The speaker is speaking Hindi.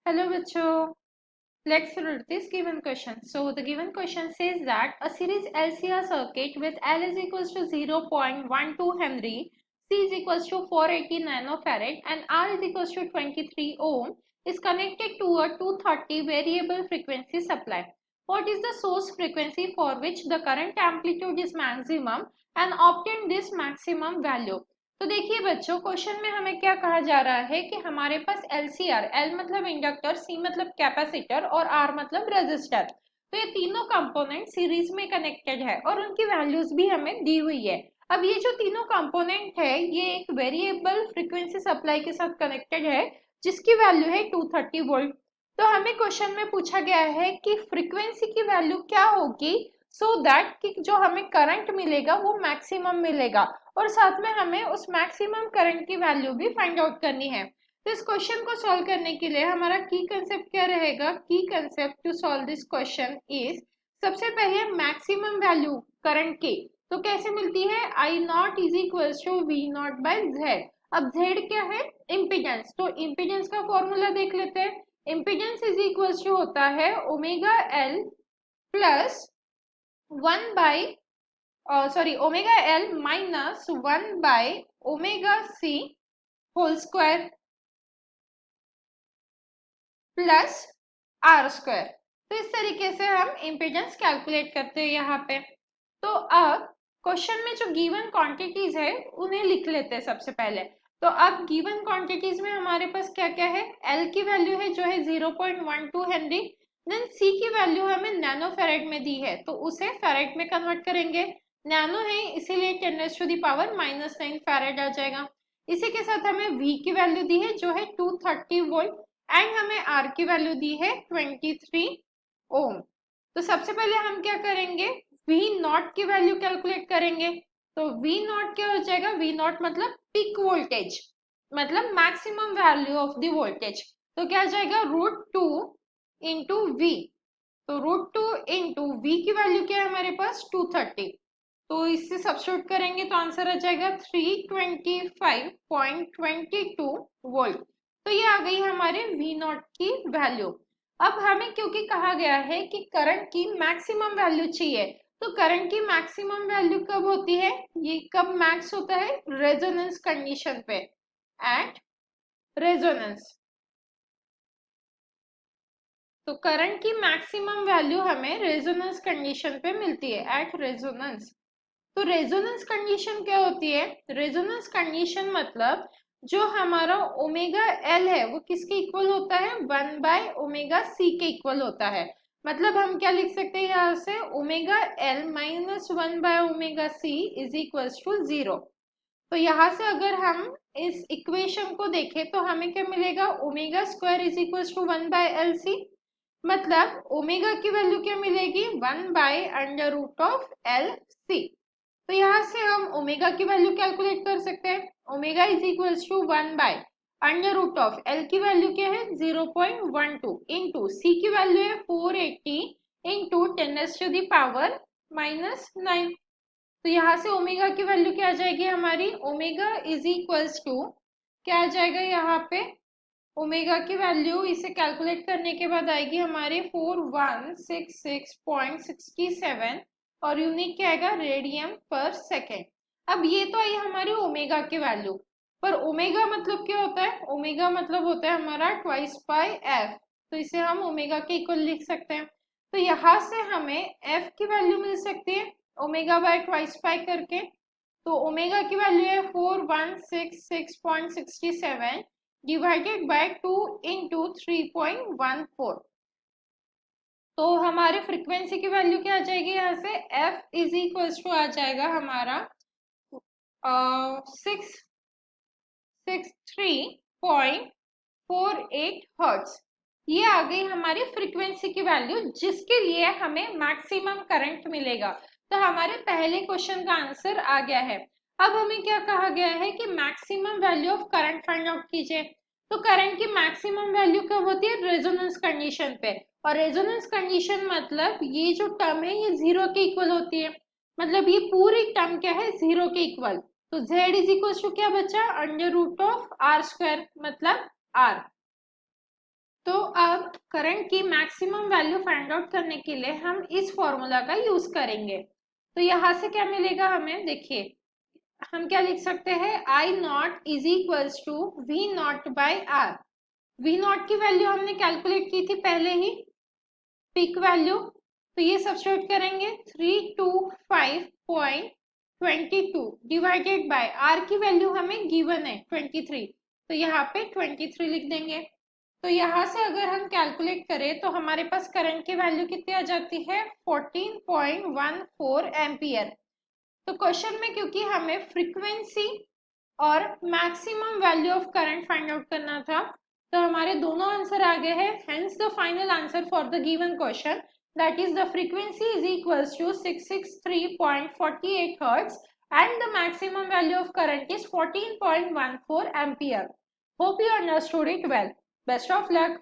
Hello, Bacho. Let's read this given question. So the given question says that a series LCR circuit with L is equals to 0.12 Henry, C is equals to 480 nanofarad and R is equals to 23 ohm is connected to a 230 variable frequency supply. What is the source frequency for which the current amplitude is maximum and obtain this maximum value? तो देखिए बच्चों, क्वेश्चन में हमें क्या कहा जा रहा है कि हमारे पास LCR, L मतलब इंडक्टर, C मतलब कैपेसिटर और R मतलब रेजिस्टर, तो ये तीनों कंपोनेंट सीरीज में कनेक्टेड है और उनकी वैल्यूज भी हमें दी हुई है। अब ये जो तीनों कंपोनेंट है ये एक वेरिएबल फ्रीक्वेंसी सप्लाई के साथ कनेक्टेड है जिसकी वैल्यू है 230 वोल्ट। तो हमें क्वेश्चन में पूछा गया है कि फ्रीक्वेंसी की वैल्यू क्या होगी सो दैट कि जो हमें करंट मिलेगा वो मैक्सिमम मिलेगा और साथ में हमें उस मैक्सिमम करंट की वैल्यू भी फाइंड आउट करनी है। तो इस क्वेश्चन को सॉल्व करने के लिए हमारा की कंसेप्ट क्या रहेगा? Key concept to solve this question is, सबसे पहले मैक्सिमम वैल्यू करंट की तो कैसे मिलती है? I naught is equal to V naught by Z. अब जेड क्या है? इम्पीडेंस। तो इम्पीडेंस का फॉर्मूला देख लेते हैं। इम्पीडेंस इज इक्वल टू होता है omega L plus 1 by omega L minus 1/ओमेगा c whole square plus R square. तो इस तरीके से हम इम्पीडेंस कैलकुलेट करते हैं यहाँ पे। तो अब क्वेश्चन में जो गिवन क्वांटिटीज है उन्हें लिख लेते हैं सबसे पहले। तो अब गिवन क्वांटिटीज में हमारे पास क्या क्या है? एल की वैल्यू है जो है 0.12 हेनरी, देन सी की वैल्यू हमें नैनो फेरेड में दी है तो उसे फेरेड में कन्वर्ट करेंगे। नैनो है इसीलिए 10⁻⁻⁹ फेरेड आ जाएगा। इसी के साथ हमें V की वैल्यू दी है जो है 230 वोल्ट एंड हमें R की वैल्यू दी है 23 ओम। तो सबसे पहले हम क्या करेंगे? V नॉट की वैल्यू कैलकुलेट करेंगे। तो V नॉट क्या हो जाएगा? V नॉट मतलब पीक वोल्टेज, मतलब maximum value of the voltage. तो क्या आ जाएगा? √2 इंटू V। तो √2 इंटू V की वैल्यू क्या है हमारे पास? 230। तो इससे सब्स्टिट्यूट करेंगे तो आंसर आ जाएगा 325.22 वोल्ट। तो ये आ गई हमारे V नॉट की वैल्यू। अब हमें क्योंकि कहा गया है कि करंट की मैक्सिमम वैल्यू चाहिए, तो करंट की मैक्सिमम वैल्यू कब होती है? ये कब मैक्स होता है? रेजोनेंस कंडीशन पे, एट रेजोनेंस। तो करंट की मैक्सिमम वैल्यू हमें रेजोनेंस कंडीशन पे मिलती है, एट रेजोनेंस। तो रेजोनेंस कंडीशन क्या होती है? रेजोनेंस कंडीशन मतलब जो हमारा ओमेगा एल है वो किसके इक्वल होता है? 1/ओमेगा c के इक्वल होता है। मतलब हम क्या लिख सकते हैं यहाँ से? ओमेगा एल माइनस 1/ओमेगा c इज इक्वल टू 0। तो यहाँ से अगर हम इस इक्वेशन को देखें तो हमें क्या मिलेगा? Omega square is equal to 1/LC। मतलब ओमेगा की वैल्यू क्या मिलेगी? 1/√LC। तो यहाँ से हम ओमेगा की वैल्यू कैलकुलेट कर सकते हैं। Omega is equal to 1/√L की वैल्यू क्या है? 0.12 इंटू सी की वैल्यू है 480 इंटू 10⁻⁻⁹ तो यहाँ से ओमेगा की वैल्यू क्या आ जाएगी हमारी? ओमेगा इज इक्वल्स टू क्या आ जाएगा यहाँ पे? ओमेगा की वैल्यू इसे कैलकुलेट करने के बाद आएगी हमारे 4166.67 और यूनिट क्या आएगा? रेडियन पर सेकेंड। अब ये तो आई हमारी ओमेगा की वैल्यू, पर ओमेगा मतलब क्या होता है? ओमेगा मतलब होता है हमारा ट्वाइस बाय एफ। तो इसे हम ओमेगा के इक्वल लिख सकते हैं। तो यहाँ से हमें एफ की वैल्यू मिल सकती है ओमेगा बाय ट्वाइस पाई करके। तो ओमेगा की वैल्यू है 4166.67 डिवाइडेड बाय 2 इंटू 3.14। तो हमारे फ्रीक्वेंसी की वैल्यू क्या आ जाएगी यहाँ से? F इज इक्वल टू आ जाएगा हमारा 663.48 हर्ट्ज। ये आ गई हमारी फ्रीक्वेंसी की वैल्यू जिसके लिए हमें मैक्सिमम करंट मिलेगा। तो हमारे पहले क्वेश्चन का आंसर आ गया है। अब हमें क्या कहा गया है कि maximum value of current find out कीजिए। तो करंट की मैक्सिमम वैल्यू कब होती है? रेजोनेंस कंडीशन पे। और रेजोनेंस कंडीशन मतलब ये जो टर्म है ये 0 के इक्वल होती है। मतलब ये पूरी टर्म क्या है? 0 के इक्वल। तो z इज इक्वल टू क्या बचा? √R² मतलब R। तो करंट की मैक्सिमम वैल्यू फाइंड आउट करने के लिए हम इस फॉर्मूला का यूज करेंगे। तो यहाँ से क्या मिलेगा हमें, देखिए हम क्या लिख सकते हैं, I naught is equals to V naught by R. V naught की वैल्यू हमने कैलकुलेट की थी पहले ही, पीक वैल्यू, तो ये सब्स्टिट्यूट करेंगे 325.22 डिवाइडेड बाय आर की वैल्यू हमें गिवन है 23, तो यहाँ पे 23 लिख देंगे। तो यहाँ से अगर हम कैलकुलेट करें तो हमारे पास करंट की वैल्यू कितनी आ जाती है, 14.14 एम्पियर। तो क्वेश्चन में क्योंकि हमें फ्रीक्वेंसी और maximum value of current find out करना था, तो हमारे दोनों आंसर आ गए हैं। Hence the final answer for the given question, that is the frequency is equals to 663.48 hertz and the maximum value of current is 14.14 ampere. Hope you understood it well. Best of luck.